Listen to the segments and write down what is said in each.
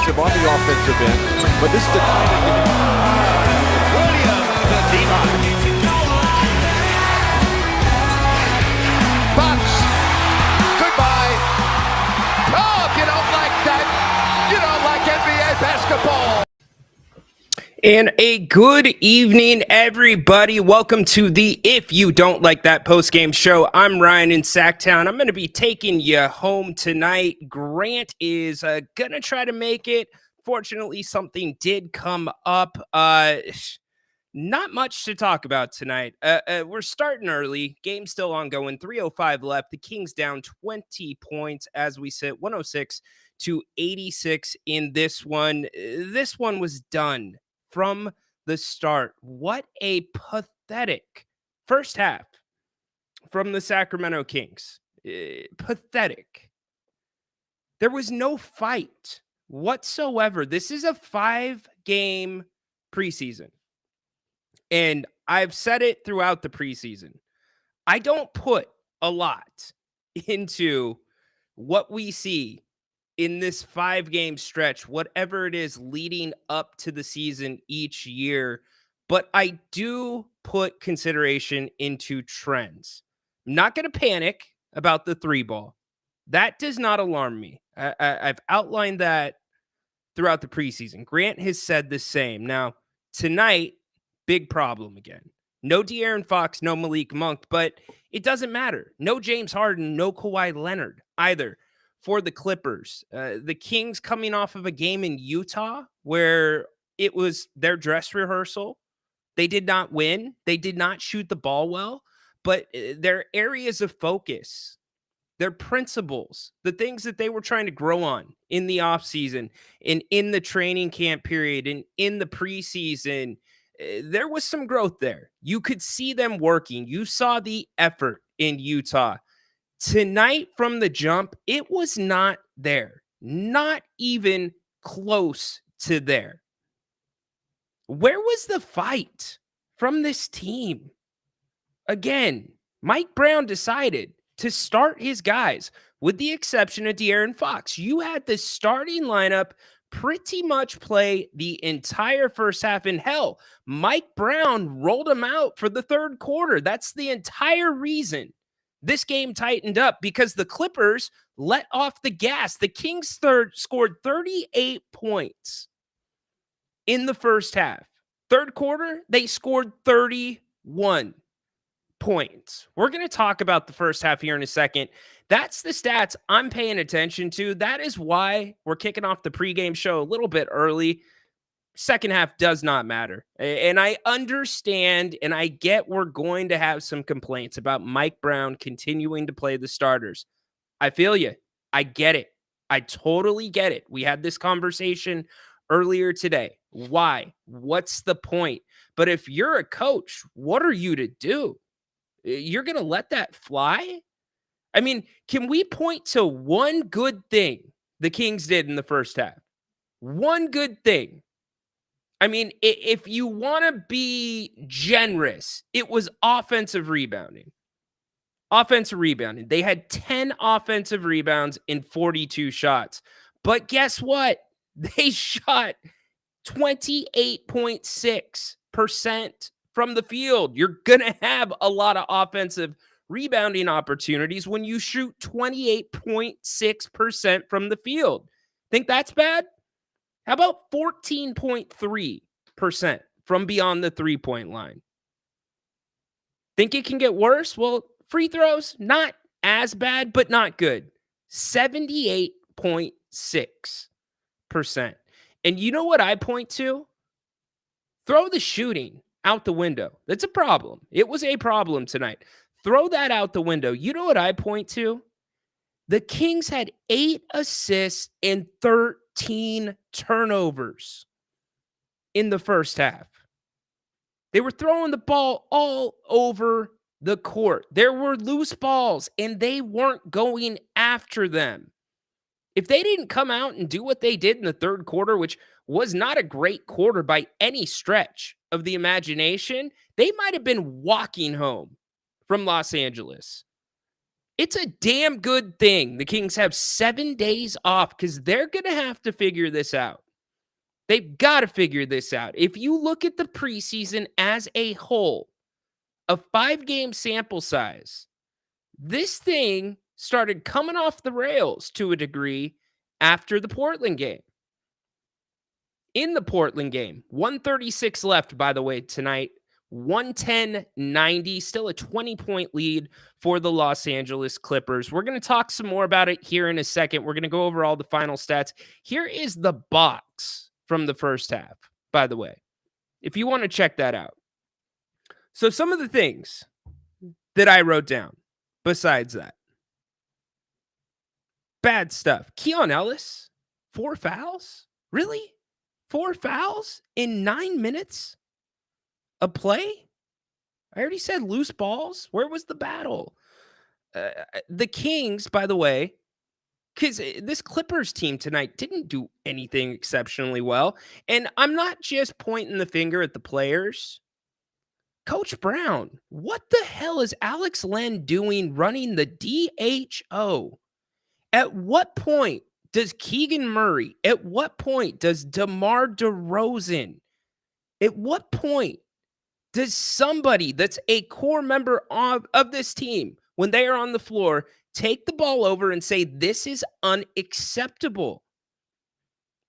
aggressive on the offensive end, but this is the kind of game. Williams to Devon. Bucks. Goodbye. Oh, if you don't like that, you don't like NBA basketball. And a good evening, everybody. Welcome to the If You Don't Like That postgame show. I'm Ryno in Sacktown. I'm going to be taking you home tonight. Grant is going to try to make it. Fortunately, something did come up. Not much to talk about tonight. We're starting early. Game still ongoing. 3:05 left. The Kings down 20 points as we sit 106-86 in this one. This one was done from the start. What a pathetic first half from the Sacramento Kings. Pathetic. There was no fight whatsoever. This is a 5-game preseason. And I've said it throughout the preseason. I don't put a lot into what we see in this 5-game stretch, whatever it is leading up to the season each year, but I do put consideration into trends. I'm not going to panic about the 3-ball. That does not alarm me. I've outlined that throughout the preseason. Grant has said the same. Now, tonight, big problem again. No De'Aaron Fox, no Malik Monk, but it doesn't matter. No James Harden, no Kawhi Leonard either. For the Clippers, the Kings coming off of a game in Utah where it was their dress rehearsal. They did not win. They did not shoot the ball well, but their areas of focus, their principles, the things that they were trying to grow on in the offseason and in the training camp period and in the preseason, there was some growth there. You could see them working. You saw the effort in Utah. Tonight, from the jump, it was not there. Not even close to there. Where was the fight from this team? Again, Mike Brown decided to start his guys, with the exception of De'Aaron Fox. You had the starting lineup pretty much play the entire first half. And hell, Mike Brown rolled them out for the third quarter. That's the entire reason this game tightened up, because the Clippers let off the gas. The Kings scored 38 points in the first half. Third quarter, they scored 31 points. We're going to talk about the first half here in a second. That's the stats I'm paying attention to. That is why we're kicking off the pregame show a little bit early. Second half does not matter. And I understand and I get we're going to have some complaints about Mike Brown continuing to play the starters. I feel you. I get it. I totally get it. We had this conversation earlier today. Why? What's the point? But if you're a coach, what are you to do? You're going to let that fly? I mean, can we point to one good thing the Kings did in the first half? One good thing. I mean, if you want to be generous, it was offensive rebounding. Offensive rebounding. They had 10 offensive rebounds in 42 shots. But guess what? They shot 28.6% from the field. You're going to have a lot of offensive rebounding opportunities when you shoot 28.6% from the field. Think that's bad? How about 14.3% from beyond the three-point line? Think it can get worse? Well, free throws, not as bad, but not good. 78.6%. And you know what I point to? Throw the shooting out the window. That's a problem. It was a problem tonight. Throw that out the window. You know what I point to? The Kings had 8 assists and 13 turnovers in the first half. They were throwing the ball all over the court. There were loose balls, and they weren't going after them. If they didn't come out and do what they did in the third quarter, which was not a great quarter by any stretch of the imagination, they might have been walking home from Los Angeles. It's a damn good thing the Kings have 7 days off because they're going to have to figure this out. They've got to figure this out. If you look at the preseason as a whole, a 5-game sample size, this thing started coming off the rails to a degree after the Portland game. In the Portland game, 136 left, by the way, tonight. 110-90, still a 20-point lead for the Los Angeles Clippers. We're going to talk some more about it here in a second. We're going to go over all the final stats. Here is the box from the first half, by the way, if you want to check that out. So some of the things that I wrote down besides that. Bad stuff. Keon Ellis, 4 fouls? Really? 4 fouls in 9 minutes? A play? I already said loose balls. Where was the battle? The Kings, by the way, because this Clippers team tonight didn't do anything exceptionally well. And I'm not just pointing the finger at the players. Coach Brown, what the hell is Alex Len doing running the DHO? At what point does Keegan Murray, at what point does DeMar DeRozan, at what point does somebody that's a core member of this team, when they are on the floor, take the ball over and say, this is unacceptable?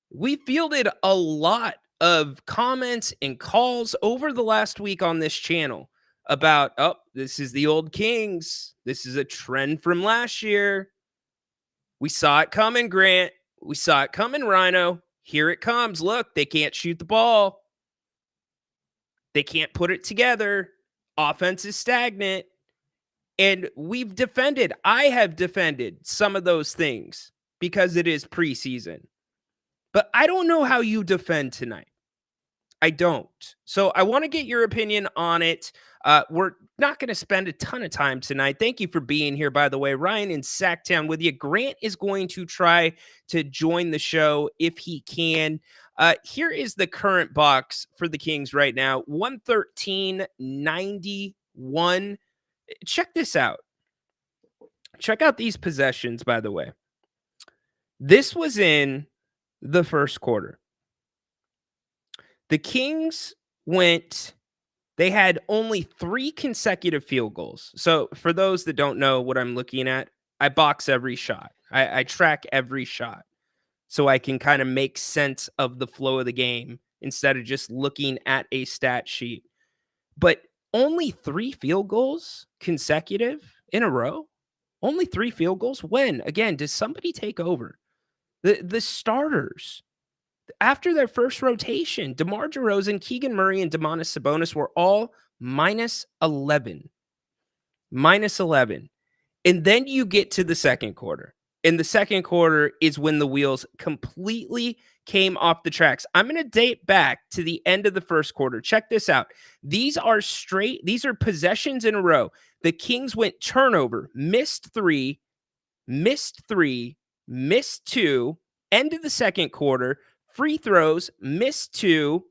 We fielded a lot of comments and calls over the last week on this channel about, oh, this is the old Kings. This is a trend from last year. We saw it coming, Grant. We saw it coming, Ryno. Here it comes. Look, they can't shoot the ball. They can't put it together. Offense is stagnant. And we've defended. I have defended some of those things because it is preseason. But I don't know how you defend tonight. I don't. So I want to get your opinion on it. We're not going to spend a ton of time tonight. Thank you for being here, by the way. Ryan in Sacktown with you. Grant is going to try to join the show if he can. Here is the current box for the Kings right now. 113-91. Check this out. Check out these possessions, by the way. This was in the first quarter. The Kings they had only 3 consecutive field goals. So for those that don't know what I'm looking at, I box every shot. I track every shot so I can kind of make sense of the flow of the game instead of just looking at a stat sheet. But only 3 field goals consecutive in a row? Only 3 field goals? When? Again, does somebody take over? The starters, after their first rotation, DeMar DeRozan, Keegan Murray, and Domantas Sabonis were all minus 11. Minus 11. And then you get to the second quarter. And the second quarter is when the wheels completely came off the tracks. I'm going to date back to the end of the first quarter. Check this out. These are possessions in a row. The Kings went turnover, missed 3, missed 2, end of the second quarter, free throws, missed 2,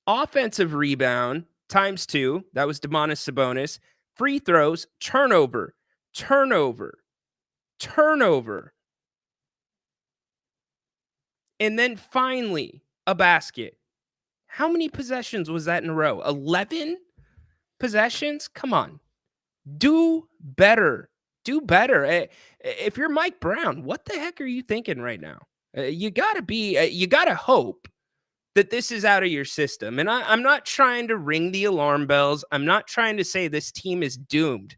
offensive rebound, times 2, that was Domantas Sabonis, free throws, turnover, and then finally a basket. How many possessions was that in a row? 11 possessions? Come on. Do better. Do better. If you're Mike Brown, what the heck are you thinking right now? You gotta hope that this is out of your system. And I'm not trying to ring the alarm bells. I'm not trying to say this team is doomed,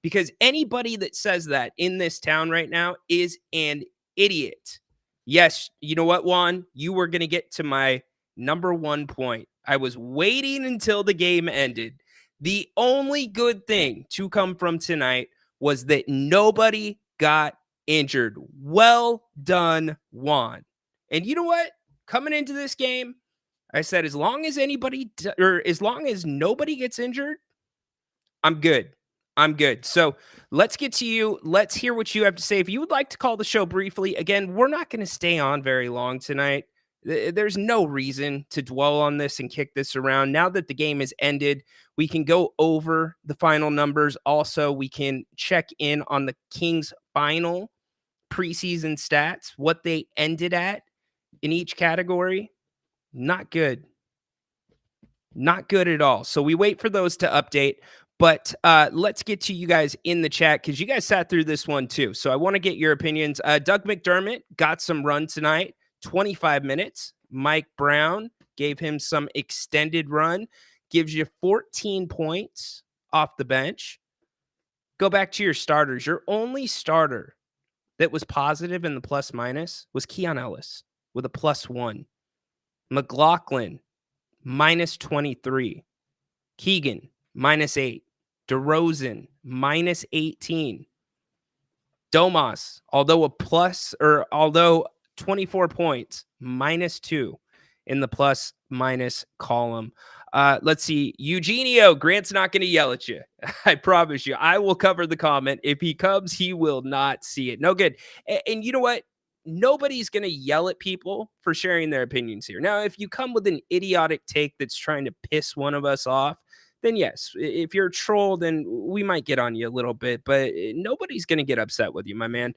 because anybody that says that in this town right now is an idiot. Yes, you know what, Juan? You were going to get to my number 1 point. I was waiting until the game ended. The only good thing to come from tonight was that nobody got injured. Well done, Juan. And you know what? Coming into this game, I said, as long as nobody gets injured, I'm good. I'm good. So let's get to you. Let's hear what you have to say. If you would like to call the show briefly, again, we're not going to stay on very long tonight. There's no reason to dwell on this and kick this around. Now that the game is ended, we can go over the final numbers. Also, we can check in on the Kings' final preseason stats, what they ended at in each category. Not good. Not good at all. So we wait for those to update. But let's get to you guys in the chat because you guys sat through this one too. So I want to get your opinions. Doug McDermott got some run tonight, 25 minutes. Mike Brown gave him some extended run, gives you 14 points off the bench. Go back to your starters. Your only starter that was positive in the plus minus was Keon Ellis with a +1. McLaughlin, -23. Keegan, -8. DeRozan, -18. Domas, although 24 points, -2 in the plus minus column. Let's see. Eugenio, Grant's not going to yell at you. I promise you. I will cover the comment. If he comes, he will not see it. No good. And you know what? Nobody's going to yell at people for sharing their opinions here. Now, if you come with an idiotic take that's trying to piss one of us off, then yes, if you're a troll, then we might get on you a little bit, but nobody's going to get upset with you, my man.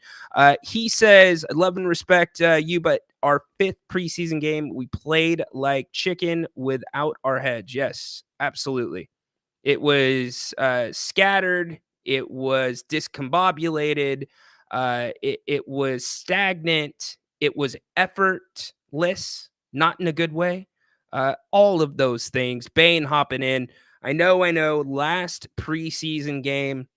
He says, I love and respect you, but our 5th preseason game, we played like chicken without our heads. Yes, absolutely. It was scattered. It was discombobulated. It was stagnant. It was effortless, not in a good way. All of those things. Bane hopping in. I know. Last preseason game,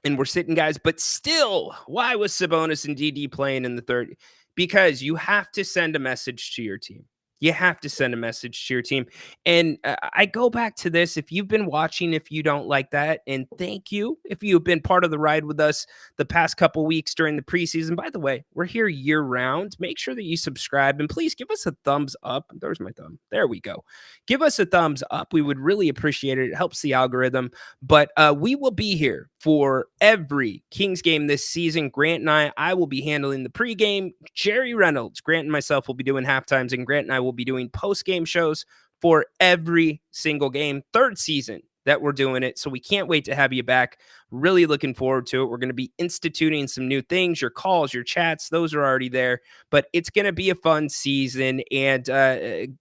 and we're sitting, guys, but still, why was Sabonis and DD playing in the third? Because you have to send a message to your team. You have to send a message to your team. And I go back to this. If you've been watching, if you don't like that, and thank you if you've been part of the ride with us the past couple weeks during the preseason. By the way, we're here year round. Make sure that you subscribe and please give us a thumbs up. There's my thumb. There we go. Give us a thumbs up. We would really appreciate it. It helps the algorithm. But we will be here for every Kings game this season. Grant and I will be handling the pregame. Jerry Reynolds, Grant and myself will be doing halftimes, and Grant and I will be doing post-game shows for every single game. 3rd season that we're doing it, so we can't wait to have you back. Really looking forward to it. We're going to be instituting some new things. Your calls, your chats, those are already there, but it's going to be a fun season. And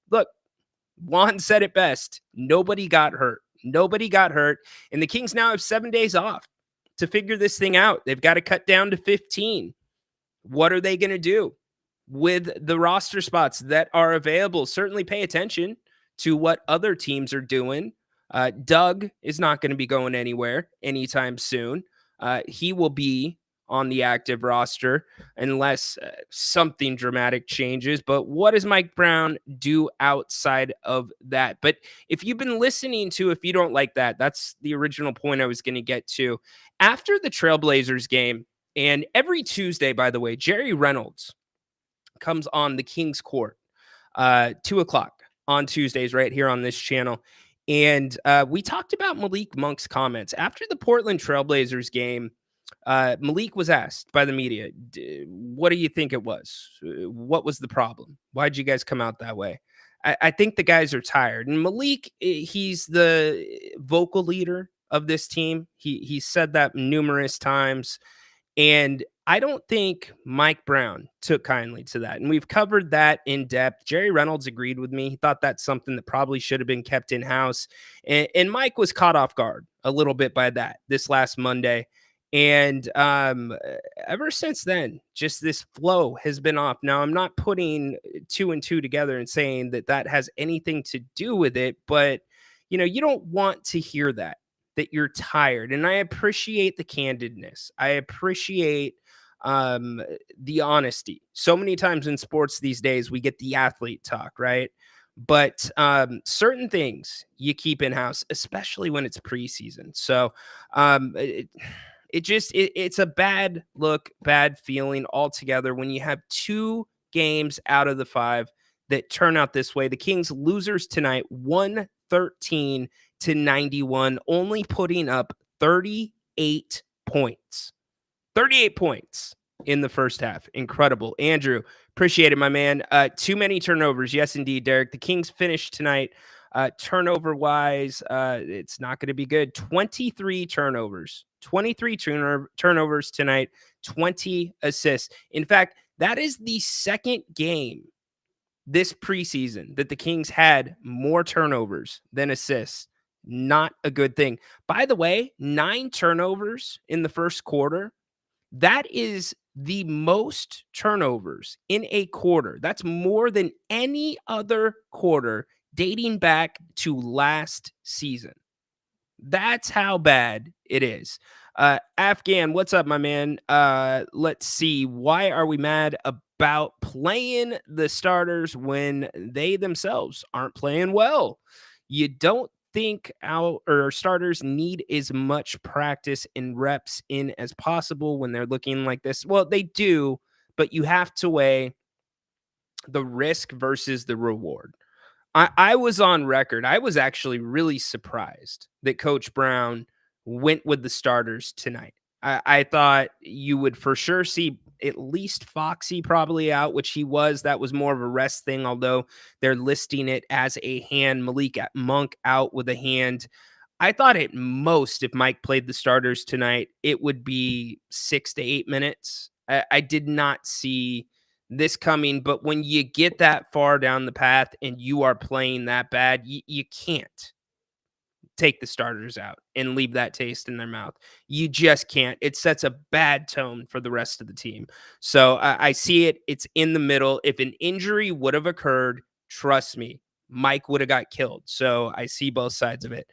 look, Juan said it best. Nobody got hurt. Nobody got hurt. And the Kings now have 7 days off to figure this thing out. They've got to cut down to 15. What are they going to do with the roster spots that are available? Certainly pay attention to what other teams are doing. Doug is not going to be going anywhere anytime soon. He will be on the active roster unless something dramatic changes. But what does Mike Brown do outside of that? But if you've been listening to, if you don't like that, that's the original point I was going to get to. After the Trailblazers game, and every Tuesday, by the way, Jerry Reynolds comes on the Kings court, 2:00 on Tuesdays right here on this channel. And we talked about Malik Monk's comments. After the Portland Trailblazers game, Malik was asked by the media, what do you think it was? What was the problem? Why'd you guys come out that way? I think the guys are tired. And Malik, he's the vocal leader of this team. He said that numerous times. And I don't think Mike Brown took kindly to that. And we've covered that in depth. Jerry Reynolds agreed with me. He thought that's something that probably should have been kept in-house. And Mike was caught off guard a little bit by that this last Monday. And ever since then, just this flow has been off. Now, I'm not putting 2 and 2 together and saying that that has anything to do with it. But, you don't want to hear that you're tired. And I appreciate the candidness. I appreciate the honesty. So many times in sports these days, we get the athlete talk, right? But certain things you keep in-house, especially when it's preseason. So it's a bad look, bad feeling altogether when you have 2 games out of the 5 that turn out this way. The Kings losers tonight, 113-91, only putting up 38 points. 38 points. in the first half. Incredible. Andrew, appreciate it, my man. Too many turnovers. Yes, indeed, Derek. The Kings finished tonight. Turnover-wise, it's not going to be good. 23 turnovers. 23 turnovers tonight. 20 assists. In fact, that is the second game this preseason that the Kings had more turnovers than assists. Not a good thing. By the way, 9 turnovers in the first quarter. That is the most turnovers in a quarter. That's more than any other quarter dating back to last season. That's how bad it is. Afghan, what's up, my man? Let's see. Why are we mad about playing the starters when they themselves aren't playing well? You don't think our starters need as much practice and reps in as possible when they're looking like this? Well, they do, but you have to weigh the risk versus the reward. I was on record. I was actually really surprised that Coach Brown went with the starters tonight. I thought you would for sure see at least Foxy probably out, which he was. That was more of a rest thing, although they're listing it as a hand. Malik Monk out with a hand. I thought at most, if Mike played the starters tonight, it would be 6 to 8 minutes. I did not see this coming, but when you get that far down the path and you are playing that bad, you can't take the starters out and leave that taste in their mouth. You just can't. It sets a bad tone for the rest of the team. So I see it. It's in the middle. If an injury would have occurred, trust me, Mike would have got killed. So I see both sides of it.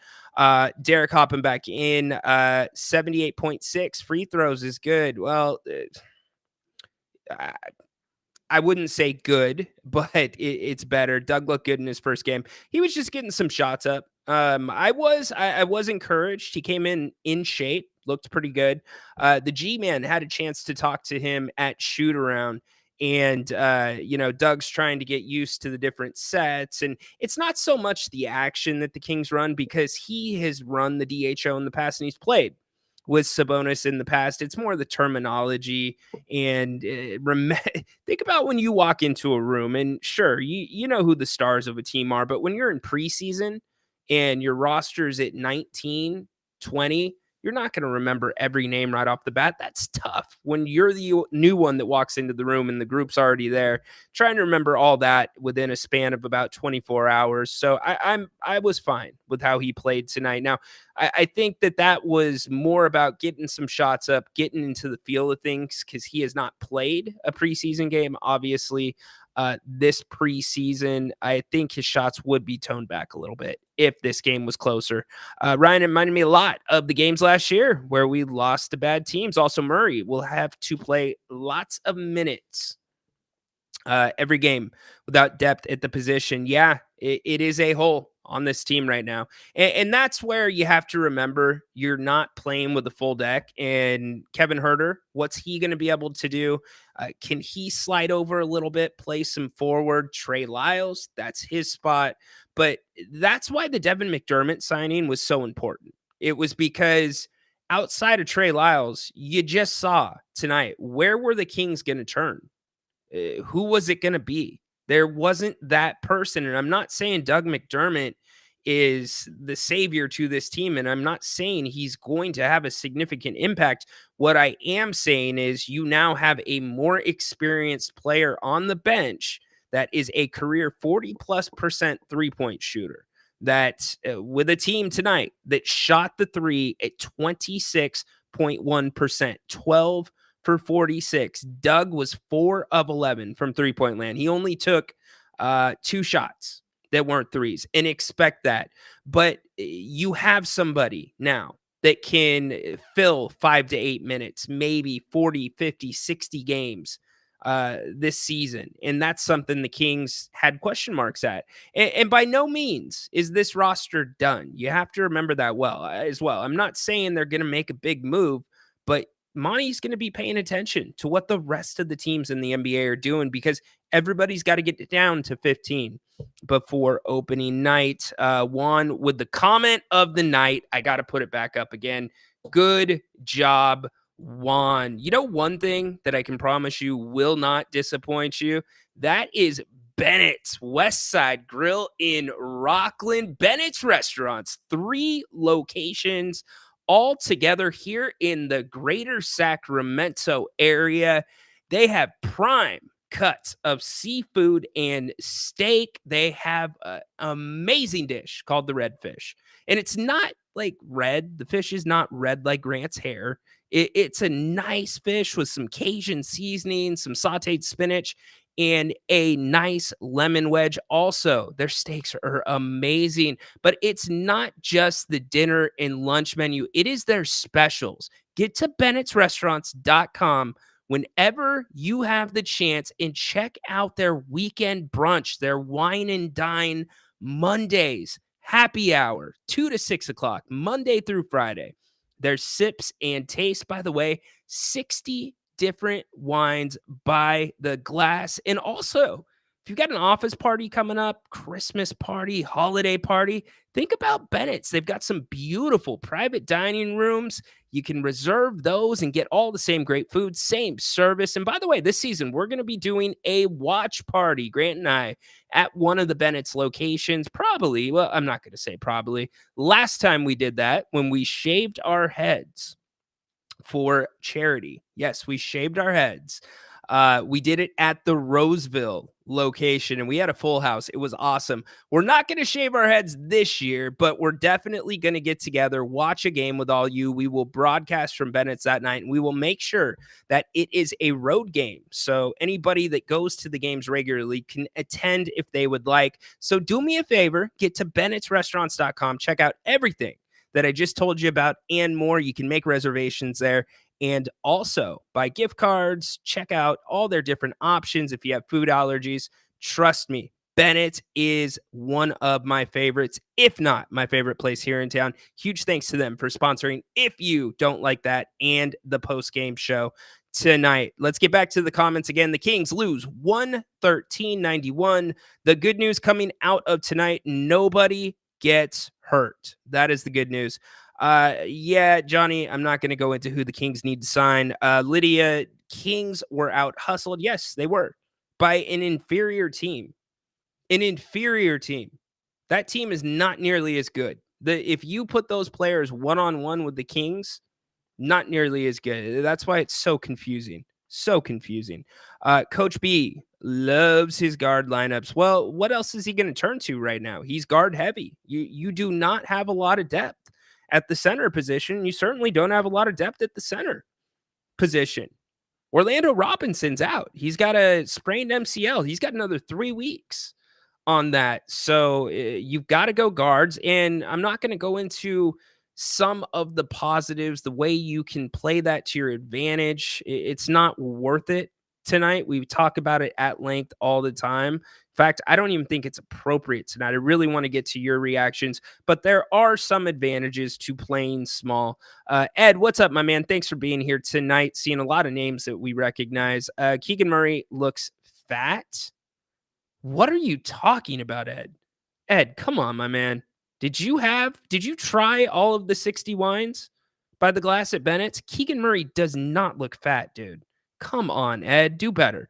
Derek hopping back in, 78.6 free throws is good. Well, I wouldn't say good, but it's better. Doug looked good in his first game. He was just getting some shots up. I was encouraged. He came in shape, looked pretty good. The G-Man had a chance to talk to him at shoot around, and Doug's trying to get used to the different sets, and it's not so much the action that the Kings run because he has run the DHO in the past and he's played with Sabonis in the past. It's more the terminology and think about when you walk into a room and sure, you know who the stars of a team are, but when you're in preseason and your roster is at 19, 20, you're not going to remember every name right off the bat. That's tough when you're the new one that walks into the room and the group's already there, trying to remember all that within a span of about 24 hours. So I was fine with how he played tonight. Now, I think that was more about getting some shots up, getting into the feel of things because he has not played a preseason game, obviously. This preseason, I think his shots would be toned back a little bit if this game was closer. Ryan, it reminded me a lot of the games last year where we lost to bad teams. Also, Murray will have to play lots of minutes every game without depth at the position. Yeah, it is a hole on this team right now. And that's where you have to remember you're not playing with the full deck. And Kevin Huerter, what's he going to be able to do? Can he slide over a little bit, play some forward? Trey Lyles, that's his spot. But that's why the Devin McDermott signing was so important. It was because outside of Trey Lyles, you just saw tonight, where were the Kings going to turn? Who was it going to be? There wasn't that person. And I'm not saying Doug McDermott is the savior to this team. And I'm not saying he's going to have a significant impact. What I am saying is you now have a more experienced player on the bench that is a career 40+% three-point shooter. That with a team tonight that shot the three at 26.1%, 12 for 46. Doug was 4 of 11 from three-point land. He only took 2 shots that weren't threes, and expect that. But you have somebody now that can fill 5 to 8 minutes, maybe 40, 50, 60 games this season. And that's something the Kings had question marks at. And by no means is this roster done. You have to remember that as well. I'm not saying they're going to make a big move, but Monty's going to be paying attention to what the rest of the teams in the NBA are doing because everybody's got to get it down to 15 before opening night. Juan with the comment of the night. I got to put it back up again. Good job, Juan. You know, one thing that I can promise you will not disappoint you? That is Bennett's West Side Grill in Rockland. Bennett's Restaurants, 3 locations all together here in the greater Sacramento area. They have prime cuts of seafood and steak. They have an amazing dish called the redfish. And it's not like red. The fish is not red like Grant's hair. It's a nice fish with some Cajun seasoning, some sauteed spinach, and a nice lemon wedge. Also, their steaks are amazing, but it's not just the dinner and lunch menu, it is their specials. Get to bennettsrestaurants.com whenever you have the chance and check out their weekend brunch, their wine and dine Mondays, happy hour, 2 to 6 o'clock, Monday through Friday. There's sips and taste. By the way, 60 different wines by the glass. And also, if you've got an office party coming up, Christmas party, holiday party, think about Bennett's. They've got some beautiful private dining rooms. You can reserve those and get all the same great food, same service. And by the way, this season, we're going to be doing a watch party, Grant and I, at one of the Bennett's locations. Probably, well, I'm not going to say probably. Last time we did that, when we shaved our heads for charity. Yes, we shaved our heads. We did it at the Roseville location and we had a full house. It was awesome. We're not going to shave our heads this year, but we're definitely going to get together, watch a game with all you. We will broadcast from Bennett's that night and we will make sure that it is a road game. So anybody that goes to the games regularly can attend if they would like. So do me a favor, get to bennettsrestaurants.com, check out everything that I just told you about and more. You can make reservations there. And also buy gift cards, check out all their different options if you have food allergies. Trust me, Bennett is one of my favorites, if not my favorite place here in town. Huge thanks to them for sponsoring If You Don't Like That and the post-game show tonight. Let's get back to the comments again. The Kings lose 113-91. The good news coming out of tonight, nobody gets hurt. That is the good news. Yeah, Johnny, I'm not going to go into who the Kings need to sign. Lydia, Kings were out hustled. Yes, they were, by an inferior team. An inferior team. That team is not nearly as good. If you put those players one-on-one with the Kings, not nearly as good. That's why it's so confusing. So confusing. Coach B loves his guard lineups. Well, what else is he going to turn to right now? He's guard heavy. You do not have a lot of depth at the center position. You certainly don't have a lot of depth at the center position. Orlando Robinson's out. He's got a sprained MCL. He's got another 3 weeks on that. So you've got to go guards. And I'm not going to go into some of the positives, the way you can play that to your advantage. It's not worth it tonight. We talk about it at length all the time. In fact, I don't even think it's appropriate tonight. I really want to get to your reactions, but there are some advantages to playing small. Ed, what's up, my man? Thanks for being here tonight. Seeing a lot of names that we recognize. Keegan Murray looks fat. What are you talking about, Ed? Ed, come on, my man. Did you try all of the 60 wines by the glass at Bennett's? Keegan Murray does not look fat, dude. Come on, Ed, do better.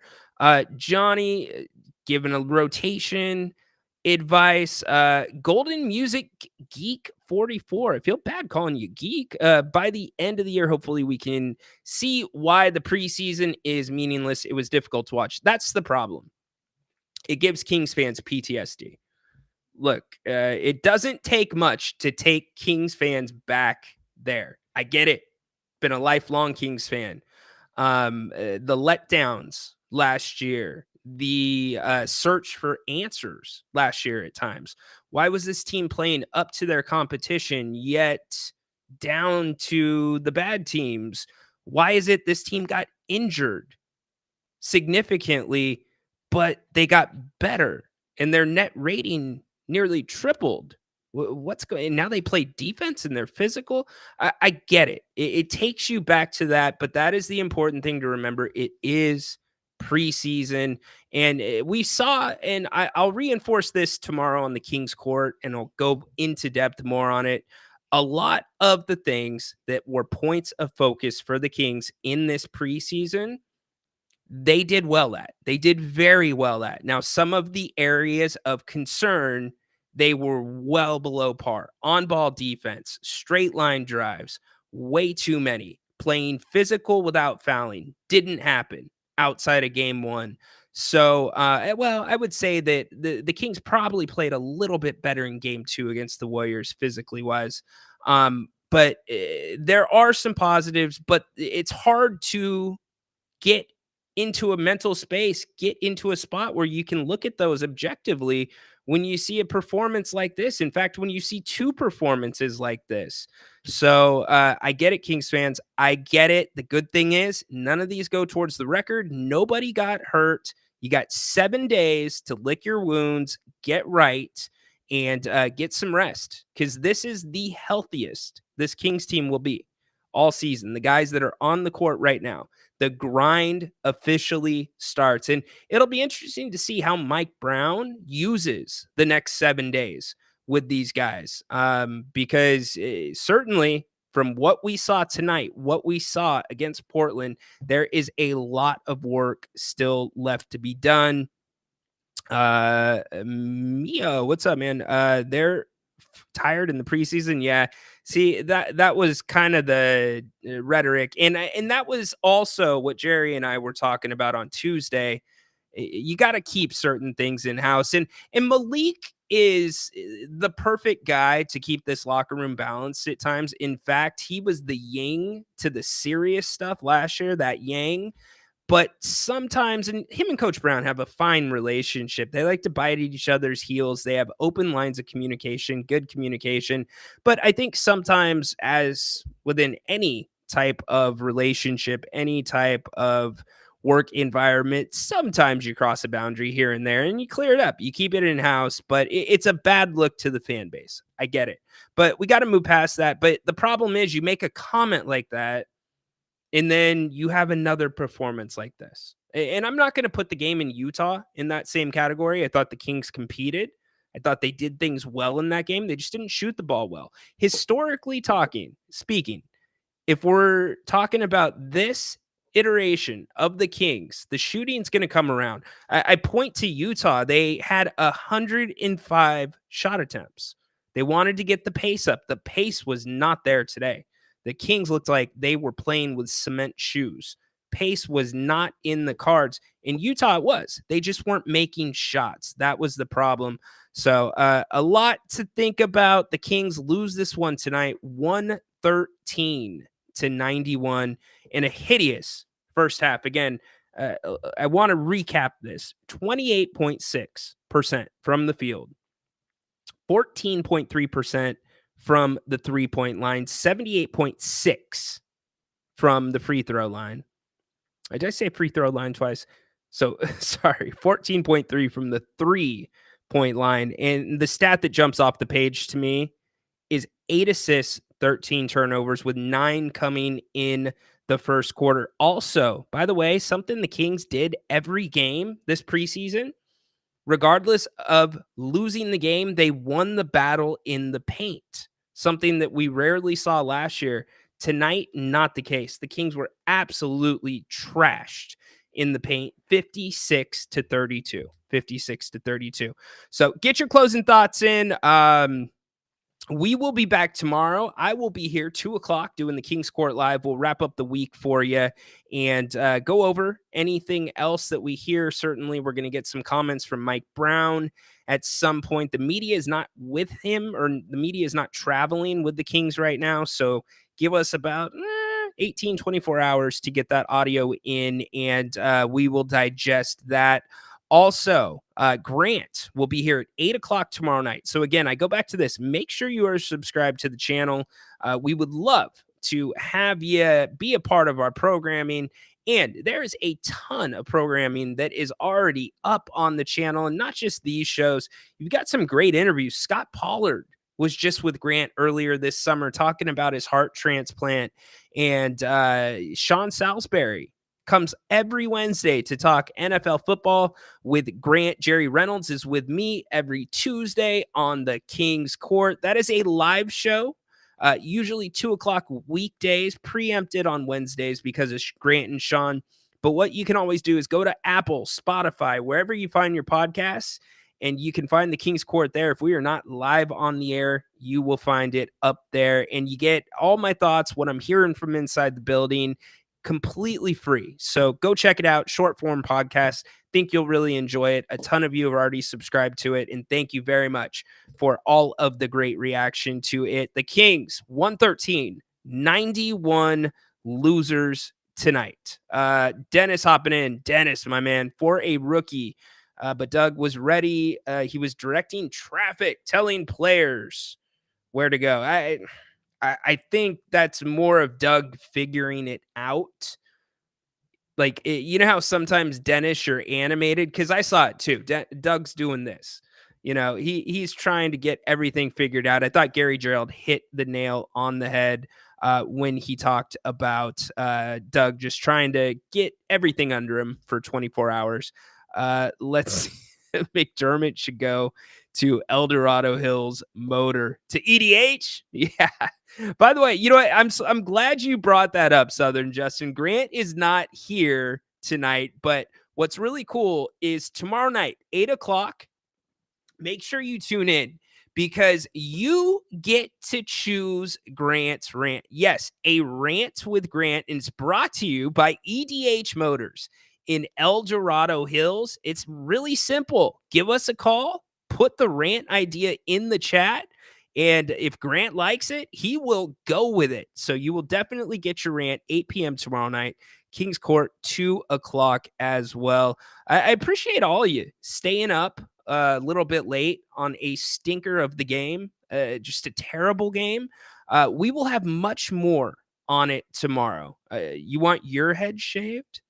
Johnny, giving a rotation advice. Golden Music Geek 44. I feel bad calling you geek. By the end of the year, hopefully we can see why the preseason is meaningless. It was difficult to watch. That's the problem. It gives Kings fans PTSD. Look, it doesn't take much to take Kings fans back there. I get it. Been a lifelong Kings fan. The letdowns last year, the search for answers last year at times. Why was this team playing up to their competition yet down to the bad teams? Why is it this team got injured significantly, but they got better and their net rating nearly tripled? What's going? Now they play defense and they're physical. I get it. It takes you back to that, but that is the important thing to remember. It is preseason, and we saw, and I'll reinforce this tomorrow on the Kings court, and I'll go into depth more on it. a lot of the things that were points of focus for the Kings in this preseason, they did well at. They did very well at. Now, some of the areas of concern, they were well below par. On-ball defense, straight line drives, way too many. Playing physical without fouling didn't happen outside of game one. So, well, I would say that the Kings probably played a little bit better in game two against the Warriors physically wise. But there are some positives, but it's hard to get into a mental space, get into a spot where you can look at those objectively when you see a performance like this. In fact, when you see two performances like this. So I get it, Kings fans. I get it. The good thing is none of these go towards the record. Nobody got hurt. You got 7 days to lick your wounds, get right, and get some rest, because this is the healthiest this Kings team will be all season. The guys that are on the court right now, the grind officially starts. And it'll be interesting to see how Mike Brown uses the next 7 days with these guys. Because certainly from what we saw tonight, what we saw against Portland, there is a lot of work still left to be done. Mio, what's up, man? They're tired in the preseason. Yeah. See, that was kind of the rhetoric. And that was also what Jerry and I were talking about on Tuesday. You got to keep certain things in house. And Malik is the perfect guy to keep this locker room balanced at times. In fact, he was the yin to the serious stuff last year, that yang. But sometimes, and him and Coach Brown have a fine relationship. They like to bite at each other's heels. They have open lines of communication, good communication. But I think sometimes, as within any type of relationship, any type of work environment, sometimes you cross a boundary here and there and you clear it up. You keep it in house, but it's a bad look to the fan base. I get it. But we got to move past that. But the problem is you make a comment like that, and then you have another performance like this. And I'm not going to put the game in Utah in that same category. I thought the Kings competed. I thought they did things well in that game. They just didn't shoot the ball well. Historically speaking, if we're talking about this iteration of the Kings, the shooting's going to come around. I point to Utah. They had 105 shot attempts. They wanted to get the pace up. The pace was not there today. The Kings looked like they were playing with cement shoes. Pace was not in the cards. In Utah, it was. They just weren't making shots. That was the problem. So a lot to think about. The Kings lose this one tonight, 113-91 in a hideous first half. Again, I want to recap this. 28.6% from the field, 14.3% from the three-point line, 78.6 from the free throw line. Did I say free throw line twice? So sorry, 14.3 from the 3-point line. And the stat that jumps off the page to me is 8 assists, 13 turnovers, with 9 coming in the first quarter. Also, by the way, something the Kings did every game this preseason, regardless of losing the game, they won the battle in the paint. Something that we rarely saw last year. Tonight, not the case. The Kings were absolutely trashed in the paint, 56-32. 56-32. So get your closing thoughts in. We will be back tomorrow. I will be here 2:00 doing the Kings Court Live. We'll wrap up the week for you and go over anything else that we hear. Certainly, we're going to get some comments from Mike Brown at some point. The media is not with him, or the media is not traveling with the Kings right now. So give us about 18, 24 hours to get that audio in, and we will digest that. Also, Grant will be here at 8:00 tomorrow night. So again, I go back to this. Make sure you are subscribed to the channel. We would love to have you be a part of our programming. And there is a ton of programming that is already up on the channel, and not just these shows. You've got some great interviews. Scott Pollard was just with Grant earlier this summer talking about his heart transplant. And Sean Salisbury comes every Wednesday to talk NFL football with Grant. Jerry Reynolds is with me every Tuesday on the Kings Court. That is a live show. Usually 2 o'clock weekdays, preempted on Wednesdays because of Grant and Sean. But what you can always do is go to Apple, Spotify, wherever you find your podcasts, and you can find the King's Court there. If we are not live on the air, you will find it up there, and you get all my thoughts, what I'm hearing from inside the building, completely free. So go check it out. Short form podcast. Think you'll really enjoy it. A ton of you have already subscribed to it, and thank you very much for all of the great reaction to it. The Kings 113, 91 losers tonight. Dennis hopping in. Dennis, my man, for a rookie. But Doug was ready. He was directing traffic, telling players where to go. I think that's more of Doug figuring it out. Like, you know how sometimes Dennis, you're animated? Because I saw it too. Doug's doing this. He's trying to get everything figured out. I thought Gary Gerald hit the nail on the head when he talked about Doug just trying to get everything under him for 24 hours. Let's McDermott should go to El Dorado Hills Motor to EDH. Yeah. By the way, you know what? I'm glad you brought that up, Southern Justin. Grant is not here tonight, but what's really cool is tomorrow night, 8 o'clock. Make sure you tune in because you get to choose Grant's rant. Yes, a rant with Grant, and it's brought to you by EDH Motors in El Dorado Hills. It's really simple. Give us a call, put the rant idea in the chat, and if Grant likes it, he will go with it. So you will definitely get your rant 8 p.m. tomorrow night. Kings Court, 2 o'clock as well. I appreciate all of you staying up a little bit late on a stinker of the game, just a terrible game. We will have much more on it tomorrow. You want your head shaved?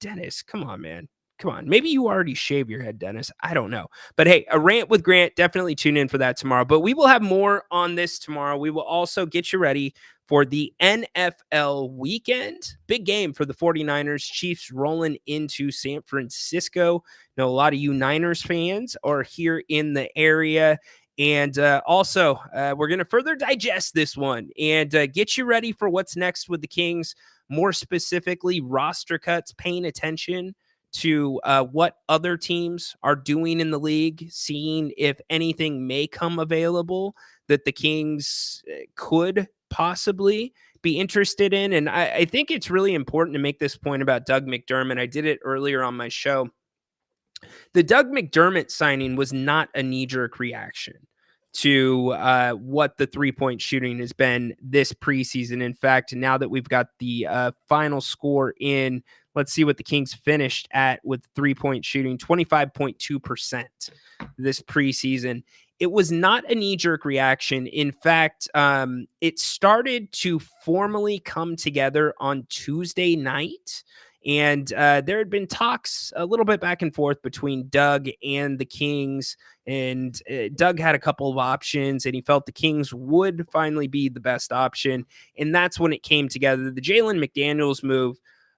Dennis, come on, man. Come on. Maybe you already shaved your head, Dennis. I don't know. But hey, a rant with Grant, definitely tune in for that tomorrow. But we will have more on this tomorrow. We will also get you ready for the NFL weekend. Big game for the 49ers. Chiefs rolling into San Francisco. Know a lot of you Niners fans are here in the area. And also, we're going to further digest this one and get you ready for what's next with the Kings. More specifically, roster cuts, paying attention to what other teams are doing in the league, seeing if anything may come available that the Kings could possibly be interested in. And I think it's really important to make this point about Doug McDermott. I did it earlier on my show. The Doug McDermott signing was not a knee-jerk reaction to what the three-point shooting has been this preseason. In fact, now that we've got the final score in, let's see what the Kings finished at with three-point shooting, 25.2% this preseason. It was not a knee-jerk reaction. In fact, it started to formally come together on Tuesday night. And there had been talks a little bit back and forth between Doug and the Kings. And Doug had a couple of options, and he felt the Kings would finally be the best option. And that's when it came together. The Jalen McDaniels move,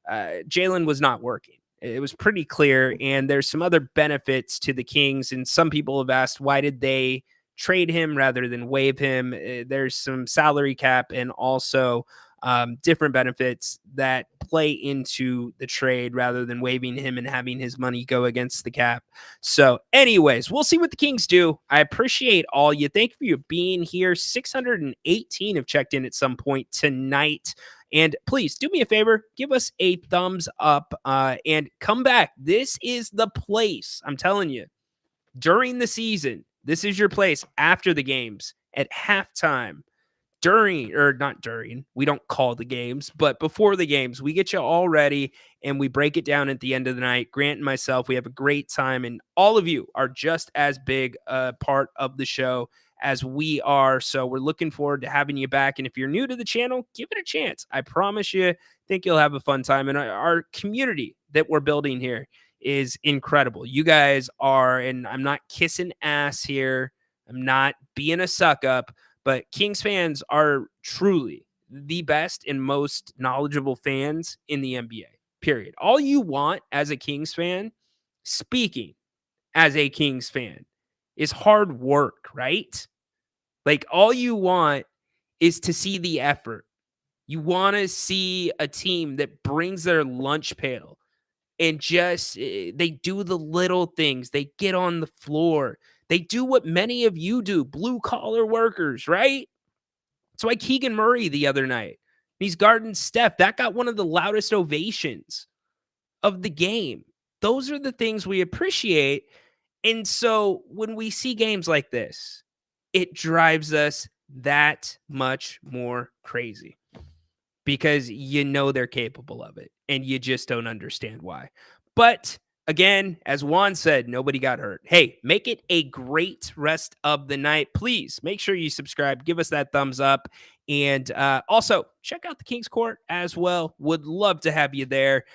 Jalen was not working. It was pretty clear. And there's some other benefits to the Kings. And some people have asked, why did they trade him rather than waive him? There's some salary cap and also different benefits that play into the trade rather than waiving him and having his money go against the cap. So anyways, we'll see what the Kings do. I appreciate all you. Thank you for being here. 618 have checked in at some point tonight. And please do me a favor, give us a thumbs up and come back. This is the place. I'm telling you, during the season, this is your place after the games, at halftime. Not during, we don't call the games, but before the games, we get you all ready and we break it down at the end of the night. Grant and myself, we have a great time, and all of you are just as big a part of the show as we are. So we're looking forward to having you back. And if you're new to the channel, give it a chance. I promise you, think you'll have a fun time. And our community that we're building here is incredible. You guys are, and I'm not kissing ass here, I'm not being a suck up, but Kings fans are truly the best and most knowledgeable fans in the NBA, period. All you want as a Kings fan, speaking as a Kings fan, is hard work, right? Like, all you want is to see the effort. You want to see a team that brings their lunch pail and just they do the little things. They get on the floor. They do what many of you do, blue collar workers, right? That's why Keegan Murray the other night, he's guarding Steph. That got one of the loudest ovations of the game. Those are the things we appreciate. And so when we see games like this, it drives us that much more crazy because you know they're capable of it and you just don't understand why. But again, as Juan said, nobody got hurt. Hey, make it a great rest of the night. Please make sure you subscribe, give us that thumbs up, and also check out the Kings Court as well. Would love to have you there.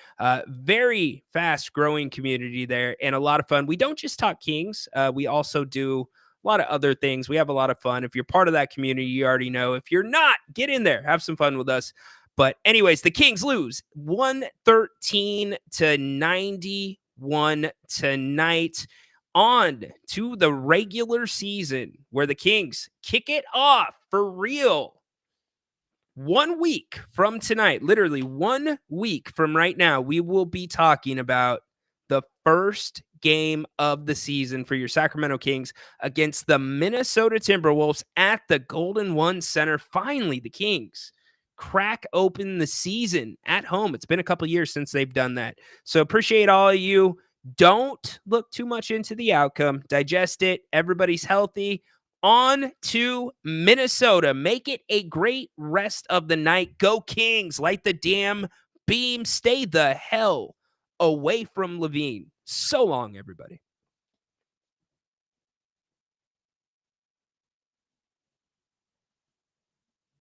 Very fast growing community there and a lot of fun. We don't just talk Kings. We also do a lot of other things. We have a lot of fun. If you're part of that community, you already know. If you're not, get in there. Have some fun with us. But anyways, the Kings lose 113 to 91 tonight. On to the regular season where the Kings kick it off for real. 1 week from tonight, literally 1 week from right now, we will be talking about the first game of the season for your Sacramento Kings against the Minnesota Timberwolves at the Golden One Center. Finally, the Kings crack open the season at home. It's been a couple years since they've done that. So appreciate all of you. Don't look too much into the outcome. Digest it. Everybody's healthy. On to Minnesota. Make it a great rest of the night. Go Kings. Light the damn beam. Stay the hell away from Levine. So long, everybody.